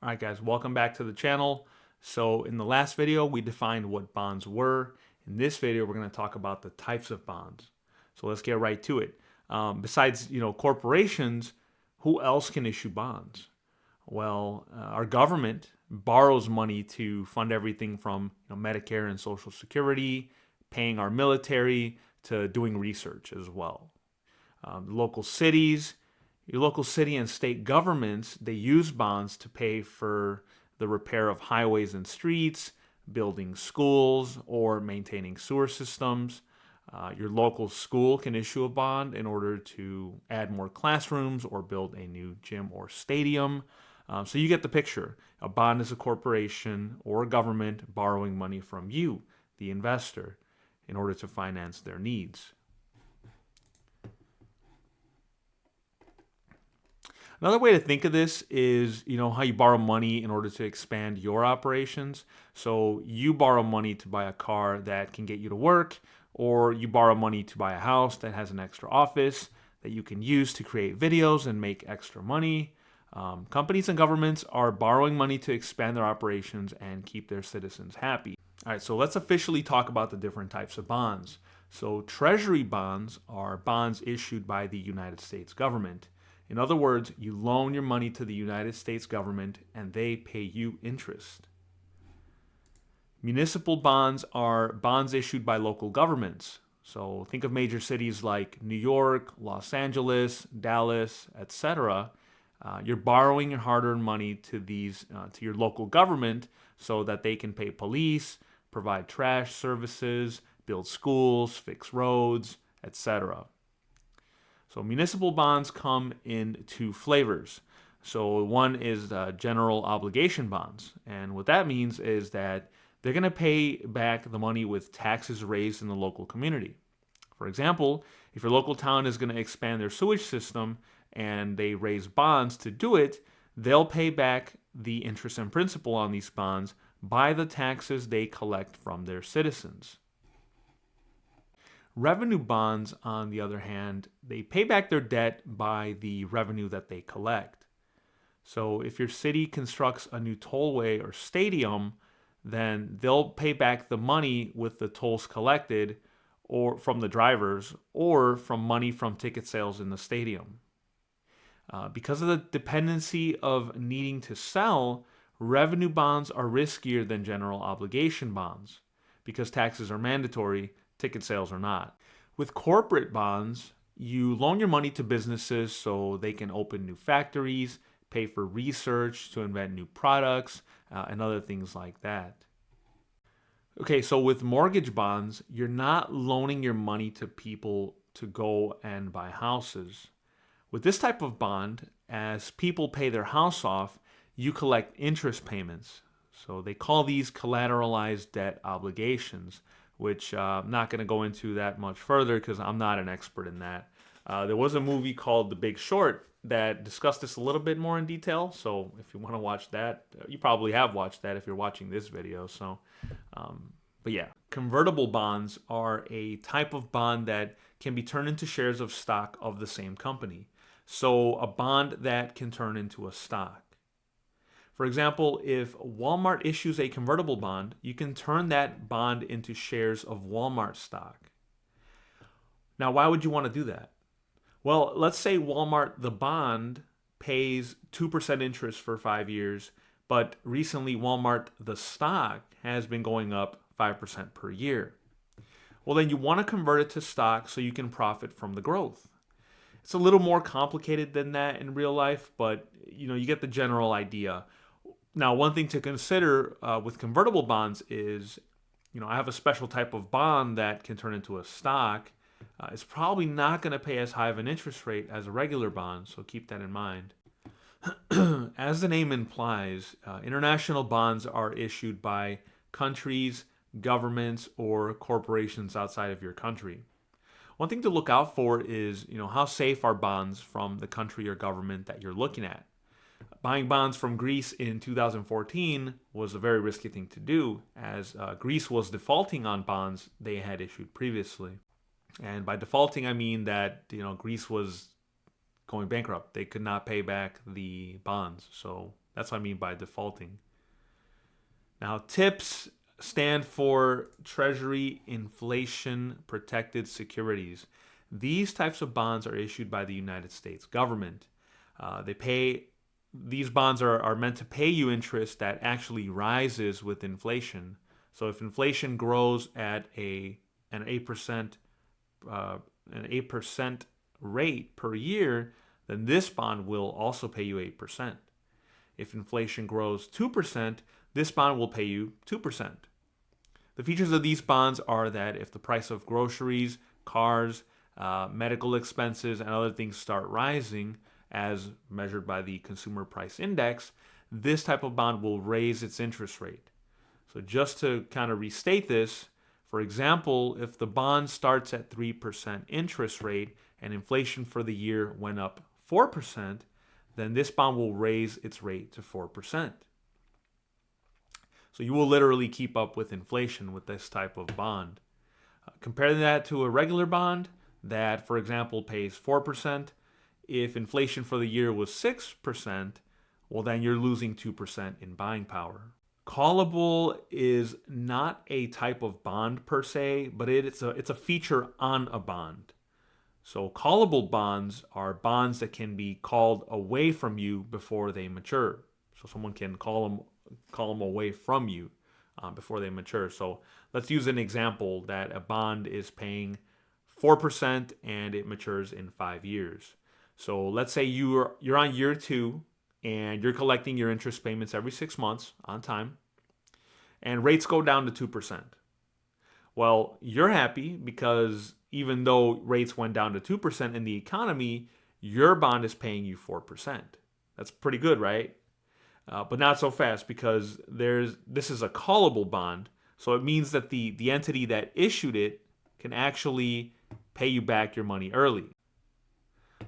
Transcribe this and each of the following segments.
All right, guys, welcome back to the channel. So in the last video, we defined what bonds were. In this video, we're going to talk about the types of bonds. So let's get right to it. Besides, corporations, who else can issue bonds? Well, our government borrows money to fund everything from Medicare and Social Security, paying our military, to doing research as well. Local cities, your local city and state governments, they use bonds to pay for the repair of highways and streets, building schools, or maintaining sewer systems. Your local school can issue a bond in order to add more classrooms or build a new gym or stadium. So you get the picture. A bond is a corporation or a government borrowing money from you, the investor, in order to finance their needs. Another way to think of this is, how you borrow money in order to expand your operations. So you borrow money to buy a car that can get you to work, or you borrow money to buy a house that has an extra office that you can use to create videos and make extra money. Companies and governments are borrowing money to expand their operations and keep their citizens happy. All right, so let's officially talk about the different types of bonds. So treasury bonds are bonds issued by the United States government. In other words, you loan your money to the United States government and they pay you interest. Municipal bonds are bonds issued by local governments. So think of major cities like New York, Los Angeles, Dallas, etc. You're borrowing your hard-earned money to your local government so that they can pay police, provide trash services, build schools, fix roads, etc. So municipal bonds come in two flavors. So one is general obligation bonds. And what that means is that they're going to pay back the money with taxes raised in the local community. For example, if your local town is going to expand their sewage system and they raise bonds to do it, they'll pay back the interest and principal on these bonds by the taxes they collect from their citizens. Revenue bonds, on the other hand, they pay back their debt by the revenue that they collect. So if your city constructs a new tollway or stadium, then they'll pay back the money with the tolls collected or from the drivers or from money from ticket sales in the stadium. Because of the dependency of needing to sell, revenue bonds are riskier than general obligation bonds. Because taxes are mandatory, ticket sales are not. With corporate bonds, you loan your money to businesses so they can open new factories, pay for research to invent new products, and other things like that. Okay, so with mortgage bonds, you're not loaning your money to people to go and buy houses. With this type of bond, as people pay their house off, you collect interest payments. So they call these collateralized debt obligations, which I'm not going to go into that much further because I'm not an expert in that. There was a movie called The Big Short that discussed this a little bit more in detail. So if you want to watch that, you probably have watched that if you're watching this video. But yeah, convertible bonds are a type of bond that can be turned into shares of stock of the same company. So a bond that can turn into a stock. For example, if Walmart issues a convertible bond, you can turn that bond into shares of Walmart stock. Now, why would you want to do that? Well, let's say Walmart, the bond, pays 2% interest for 5 years, but recently Walmart, the stock, has been going up 5% per year. Well, then you want to convert it to stock so you can profit from the growth. It's a little more complicated than that in real life, but you get the general idea. Now, one thing to consider with convertible bonds is, I have a special type of bond that can turn into a stock. It's probably not going to pay as high of an interest rate as a regular bond, so keep that in mind. As the name implies, international bonds are issued by countries, governments, or corporations outside of your country. One thing to look out for is, how safe are bonds from the country or government that you're looking at. Buying bonds from Greece in 2014 was a very risky thing to do, as Greece was defaulting on bonds they had issued previously. And by defaulting, I mean that Greece was going bankrupt. They could not pay back the bonds, so That's what I mean by defaulting. Now, TIPS stand for Treasury Inflation Protected Securities. These types of bonds are issued by the United States government. These bonds are meant to pay you interest that actually rises with inflation. So if inflation grows at an 8% an 8% rate per year, then this bond will also pay you 8%. If inflation grows 2%, this bond will pay you 2%. The features of these bonds are that if the price of groceries, cars, medical expenses, and other things start rising, as measured by the Consumer Price Index, this type of bond will raise its interest rate. So just to kind of restate this, for example, if the bond starts at 3% interest rate and inflation for the year went up 4%, then this bond will raise its rate to 4%. So you will literally keep up with inflation with this type of bond. Compare that to a regular bond that, for example, pays 4%. If inflation for the year was 6%, well, then you're losing 2% in buying power. Callable is not a type of bond per se, but it's a feature on a bond. So callable bonds are bonds that can be called away from you before they mature. So someone can call them away from you before they mature. So let's use an example that a bond is paying 4% and it matures in 5 years. So let's say you're on year 2 and you're collecting your interest payments every 6 months on time, and rates go down to 2%. Well, you're happy because even though rates went down to 2% in the economy, your bond is paying you 4%. That's pretty good, right? But not so fast, because this is a callable bond, so it means that the entity that issued it can actually pay you back your money early.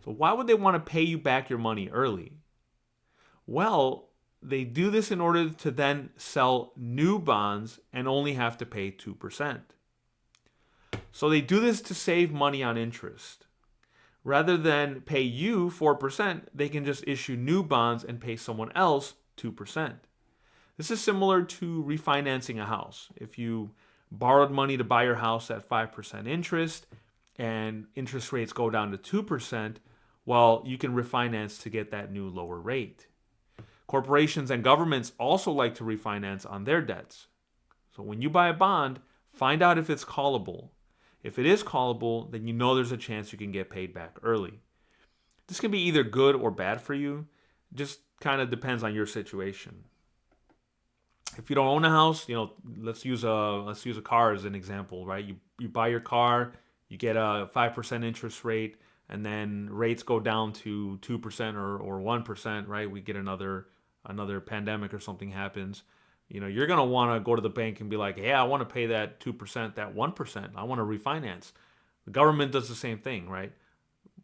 So why would they want to pay you back your money early? Well, they do this in order to then sell new bonds and only have to pay 2%. So they do this to save money on interest. Rather than pay you 4%, they can just issue new bonds and pay someone else 2%. This is similar to refinancing a house. If you borrowed money to buy your house at 5% interest and interest rates go down to 2%, well, you can refinance to get that new lower rate. Corporations and governments also like to refinance on their debts. So when you buy a bond, find out if it's callable. If it is callable, then you know there's a chance you can get paid back early. This can be either good or bad for you. Just kind of depends on your situation. If you don't own a house, let's use a car as an example, right? You buy your car, you get a 5% interest rate, and then rates go down to 2% or 1%, right? We get another pandemic or something happens. You're going to want to go to the bank and be like, hey, I want to pay that 2%, that 1%. I want to refinance. The government does the same thing, right?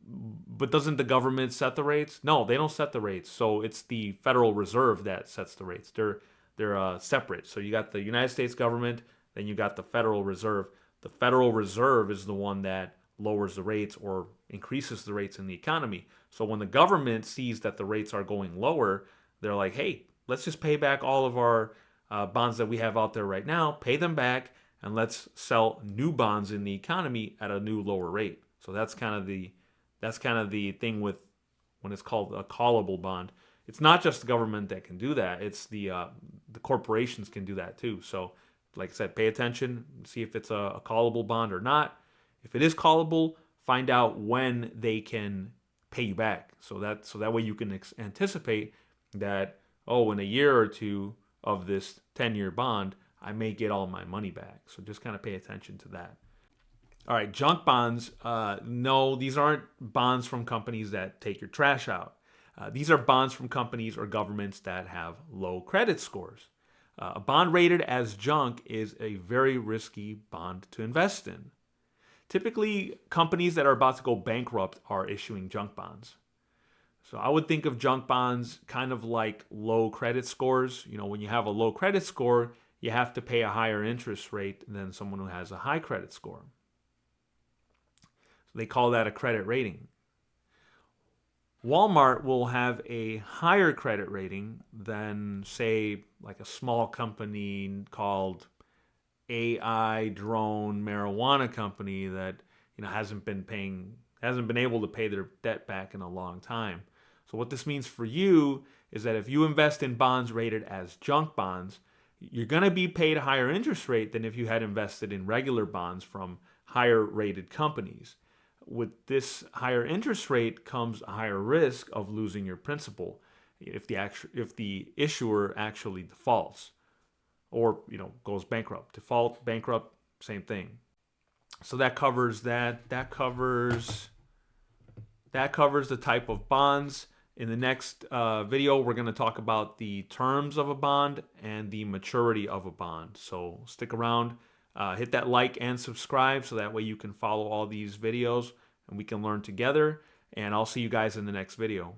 But doesn't the government set the rates? No, they don't set the rates. So it's the Federal Reserve that sets the rates. They're separate. So you got the United States government, then you got the Federal Reserve. The Federal Reserve is the one that lowers the rates or increases the rates in the economy. So when the government sees that the rates are going lower, they're like, hey, let's just pay back all of our bonds that we have out there right now, pay them back, and let's sell new bonds in the economy at a new lower rate. So that's kind of the thing with when it's called a callable bond. It's not just the government that can do that. It's the corporations can do that too. So like I said, pay attention, see if it's a callable bond or not. If it is callable, find out when they can pay you back. So that way you can anticipate that, in a year or two of this 10-year bond, I may get all my money back. So just kind of pay attention to that. All right, junk bonds. No, these aren't bonds from companies that take your trash out. These are bonds from companies or governments that have low credit scores. A bond rated as junk is a very risky bond to invest in. Typically, companies that are about to go bankrupt are issuing junk bonds. So I would think of junk bonds kind of like low credit scores. When you have a low credit score, you have to pay a higher interest rate than someone who has a high credit score. So they call that a credit rating. Walmart will have a higher credit rating than, say, like a small company called AI Drone Marijuana Company that hasn't been able to pay their debt back in a long time. So what this means for you is that if you invest in bonds rated as junk bonds, you're going to be paid a higher interest rate than if you had invested in regular bonds from higher rated companies. With this higher interest rate comes a higher risk of losing your principal if the issuer actually defaults or goes bankrupt. Default, bankrupt, same thing. So that covers that. That covers the type of bonds. In the next video, we're going to talk about the terms of a bond and the maturity of a bond. So stick around, hit that like and subscribe so that way you can follow all these videos and we can learn together. And I'll see you guys in the next video.